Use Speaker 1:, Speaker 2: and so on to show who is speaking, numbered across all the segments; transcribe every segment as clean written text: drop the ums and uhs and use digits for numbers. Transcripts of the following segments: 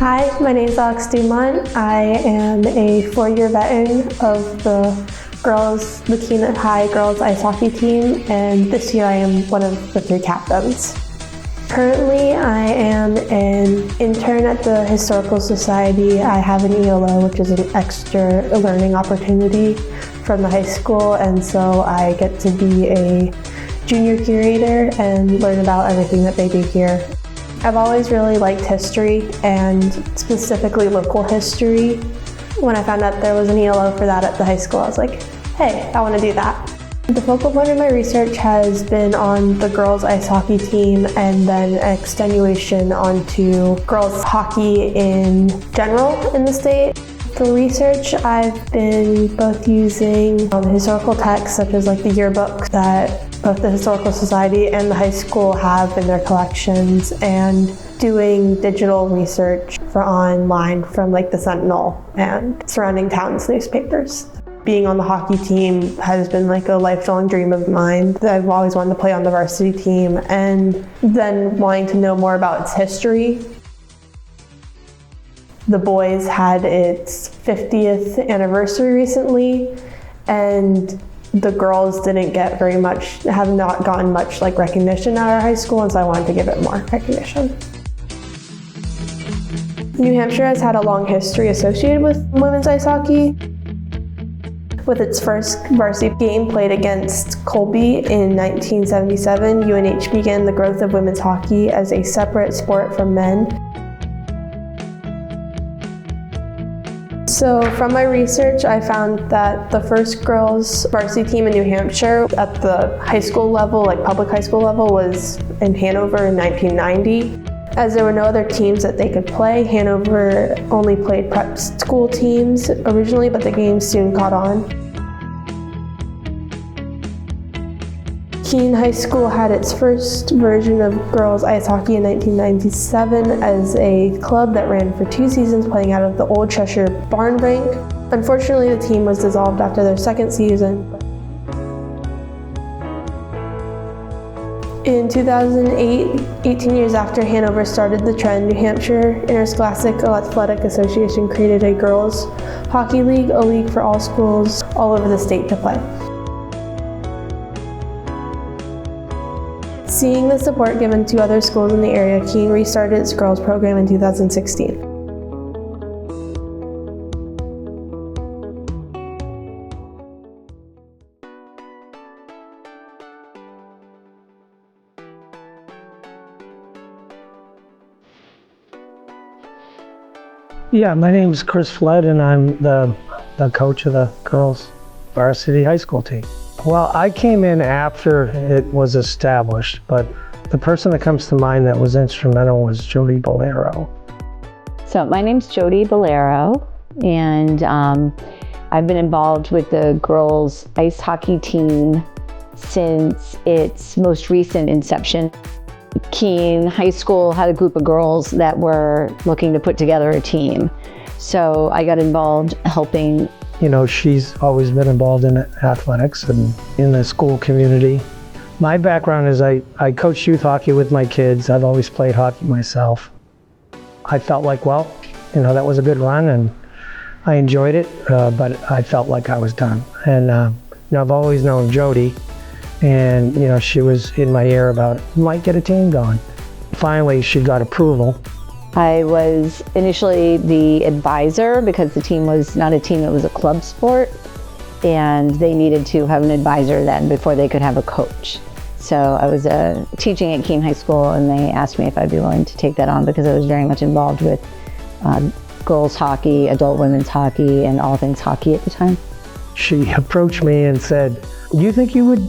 Speaker 1: Hi, my name is Alix Dumont. I am a 4-year veteran of the Keene High girls ice hockey team, and this year I am one of the 3 captains. Currently, I am an intern at the Historical Society. I have an ELO, which is an extra learning opportunity from the high school, and so I get to be a junior curator and learn about everything that they do here. I've always really liked history, and specifically local history. When I found out there was an ELO for that at the high school, I was like, hey, I want to do that. The focal point of my research has been on the girls ice hockey team and then extenuation onto girls hockey in general in the state. For research, I've been both using historical texts such as like the yearbook that both the Historical Society and the high school have in their collections, and doing digital research for online from like the Sentinel and surrounding towns newspapers. Being on the hockey team has been like a lifelong dream of mine. I've always wanted to play on the varsity team, and then wanting to know more about its history. The boys had its 50th anniversary recently, and the girls didn't get very much, have not gotten much like recognition at our high school, and so I wanted to give it more recognition. New Hampshire has had a long history associated with women's ice hockey. With its first varsity game played against Colby in 1977, UNH began the growth of women's hockey as a separate sport from men. So from my research, I found that the first girls varsity team in New Hampshire at the high school level, like public high school level, was in Hanover in 1990. As there were no other teams that they could play, Hanover only played prep school teams originally, but the game soon caught on. Keene High School had its first version of girls ice hockey in 1997 as a club that ran for 2 seasons, playing out of the old Cheshire barn rink. Unfortunately, the team was dissolved after their second season. In 2008, 18 years after Hanover started the trend, New Hampshire Interscholastic Athletic Association created a girls hockey league, a league for all schools all over the state to play. Seeing the support given to other schools in the area, Keene restarted its girls program in 2016.
Speaker 2: Yeah, my name is Chris Flood, and I'm the coach of the girls varsity high school team. Well, I came in after it was established, but the person that comes to mind that was instrumental was Jody Bolero.
Speaker 3: So my name's Jody Bolero, and I've been involved with the girls ice hockey team since its most recent inception. Keene High School had a group of girls that were looking to put together a team. So I got involved helping.
Speaker 2: You know, she's always been involved in athletics and in the school community. My background is I coach youth hockey with my kids. I've always played hockey myself. I felt like, well, you know, that was a good run and I enjoyed it, but I felt like I was done. And, you know, I've always known Jody, and, you know, she was in my ear about, you might get a team going. Finally, she got approval.
Speaker 3: I was initially the advisor because the team was not a team, it was a club sport, and they needed to have an advisor then before they could have a coach. So I was teaching at Keene High School, and they asked me if I'd be willing to take that on because I was very much involved with girls hockey, adult women's hockey, and all things hockey at the time.
Speaker 2: She approached me and said, do you think you would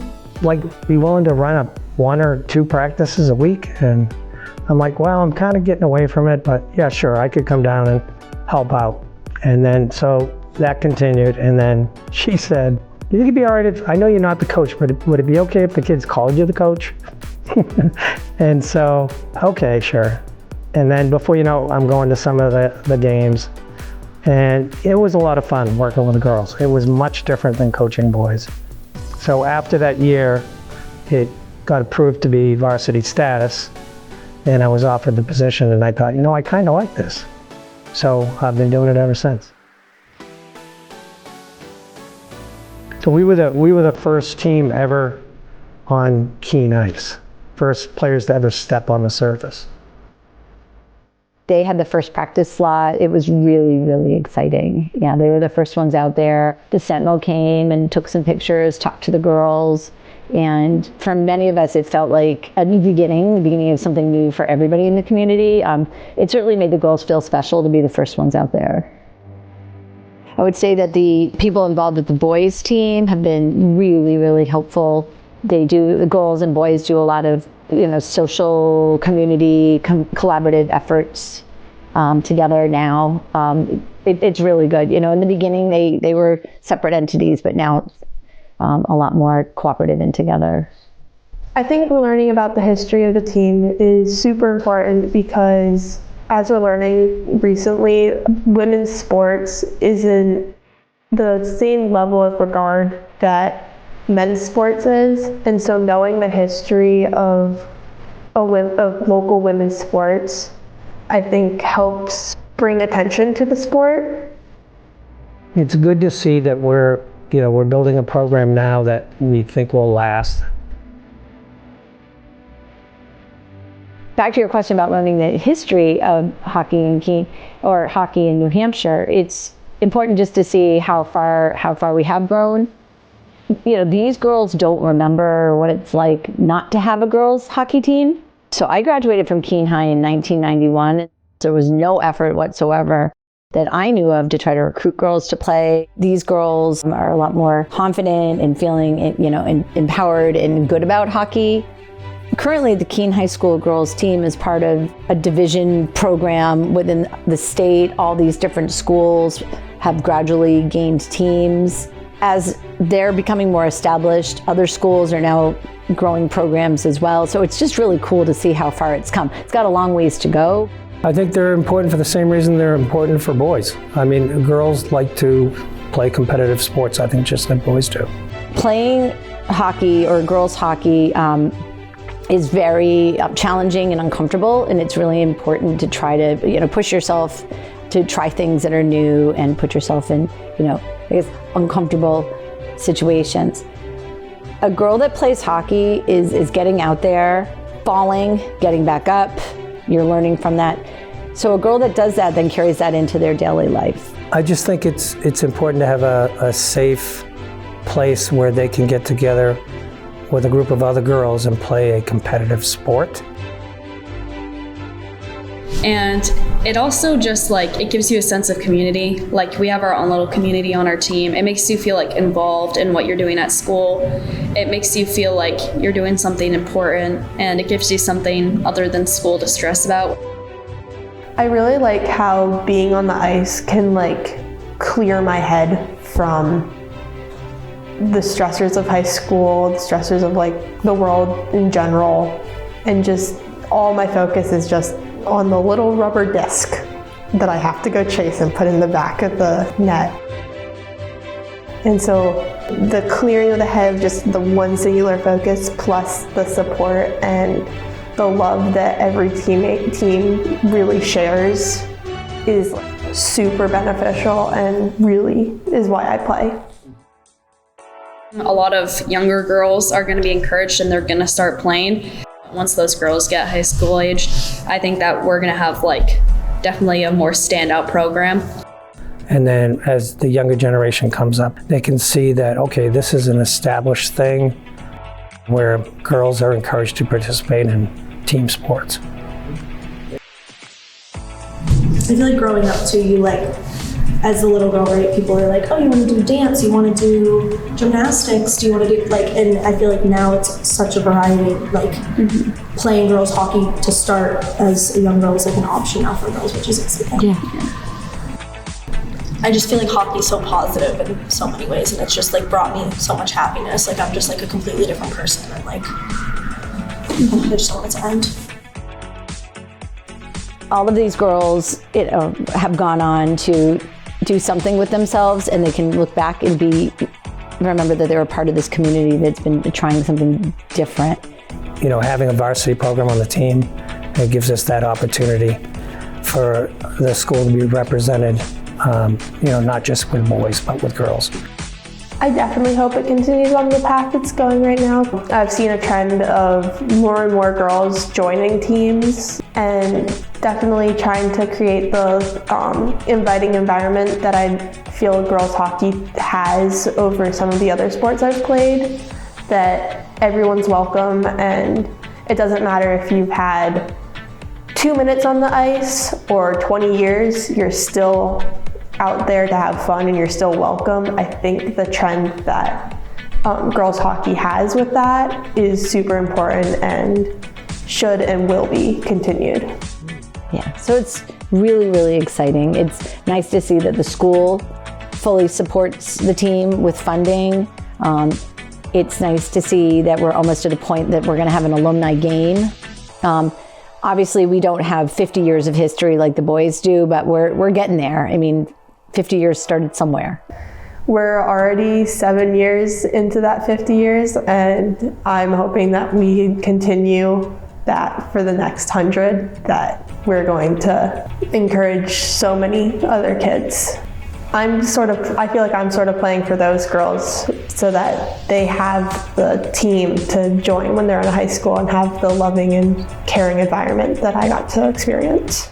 Speaker 2: be willing to run 1 or 2 practices a week? And I'm like, well, I'm kind of getting away from it, but yeah, sure, I could come down and help out. And then, so that continued. And then she said, you think it'd be all right if, I know you're not the coach, but would it be okay if the kids called you the coach? And so, okay, sure. And then before you know, I'm going to some of the games. And it was a lot of fun working with the girls. It was much different than coaching boys. So after that year, it got approved to be varsity status, and I was offered the position, and I thought, you know, I kind of like this. So I've been doing it ever since. So we were the first team ever on Keene ice. First players to ever step on the surface.
Speaker 3: They had the first practice slot. It was really, really exciting. Yeah, they were the first ones out there. The Sentinel came and took some pictures, talked to the girls. And for many of us, it felt like a new beginning, the beginning of something new for everybody in the community. It certainly made the girls feel special to be the first ones out there. I would say that the people involved with the boys team have been really, really helpful. The girls and boys do a lot of social, community, collaborative efforts together now. It's really good. In the beginning, they were separate entities, but now it's a lot more cooperative and together.
Speaker 1: I think learning about the history of the team is super important because, as we're learning recently, women's sports isn't the same level of regard that men's sports is. And so knowing the history of local women's sports, I think helps bring attention to the sport.
Speaker 2: It's good to see that we're building a program now that we think will last.
Speaker 3: Back to your question about learning the history of hockey in Keene or hockey in New Hampshire, it's important just to see how far we have grown. These girls don't remember what it's like not to have a girls hockey team. So I graduated from Keene High in 1991. There was no effort whatsoever that I knew of to try to recruit girls to play. These girls are a lot more confident and feeling, empowered and good about hockey. Currently, the Keene High School girls team is part of a division program within the state. All these different schools have gradually gained teams. As they're becoming more established, other schools are now growing programs as well. So it's just really cool to see how far it's come. It's got a long ways to go.
Speaker 2: I think they're important for the same reason they're important for boys. I mean, girls like to play competitive sports, I think, just like boys do.
Speaker 3: Playing hockey or girls hockey is very challenging and uncomfortable, and it's really important to try to push yourself to try things that are new and put yourself in uncomfortable situations. A girl that plays hockey is getting out there, falling, getting back up. You're learning from that. So a girl that does that then carries that into their daily life.
Speaker 2: I just think it's important to have a safe place where they can get together with a group of other girls and play a competitive sport.
Speaker 4: And it also just it gives you a sense of community. We have our own little community on our team. It makes you feel involved in what you're doing at school. It makes you feel like you're doing something important, and it gives you something other than school to stress about.
Speaker 1: I really like how being on the ice can clear my head from the stressors of high school, the stressors of the world in general, and just all my focus is just on the little rubber disc that I have to go chase and put in the back of the net. And so the clearing of the head of just the one singular focus plus the support and the love that every team really shares is super beneficial and really is why I play.
Speaker 4: A lot of younger girls are going to be encouraged and they're going to start playing. Once those girls get high school age, I think that we're going to have definitely a more standout program.
Speaker 2: And then as the younger generation comes up, they can see that, okay, this is an established thing where girls are encouraged to participate in team sports.
Speaker 5: I feel like growing up too, you as a little girl, right, people are like, oh, you want to do dance, you want to do gymnastics, do you want to do, and I feel like now it's such a variety, playing girls hockey to start as a young girl is an option now for girls, which is exciting.
Speaker 3: Yeah.
Speaker 5: I just feel like hockey is so positive in so many ways, and it's just brought me so much happiness. I'm just a completely different person, and I just don't want it to end.
Speaker 3: All of these girls have gone on to do something with themselves, and they can look back and remember that they were part of this community that's been trying something different.
Speaker 2: Having a varsity program on the team, it gives us that opportunity for the school to be represented, not just with boys, but with girls.
Speaker 1: I definitely hope it continues on the path it's going right now. I've seen a trend of more and more girls joining teams and definitely trying to create the inviting environment that I feel girls hockey has over some of the other sports I've played, that everyone's welcome and it doesn't matter if you've had 2 minutes on the ice or 20 years, you're still out there to have fun and you're still welcome. I think the trend that girls hockey has with that is super important and should and will be continued.
Speaker 3: Yeah, so it's really, really exciting. It's nice to see that the school fully supports the team with funding. It's nice to see that we're almost at a point that we're going to have an alumni game. Obviously, we don't have 50 years of history like the boys do, but we're getting there. I mean, 50 years started somewhere.
Speaker 1: We're already 7 years into that 50 years, and I'm hoping that we continue that for the next 100, that we're going to encourage so many other kids. I feel like I'm sort of playing for those girls so that they have the team to join when they're in high school and have the loving and caring environment that I got to experience.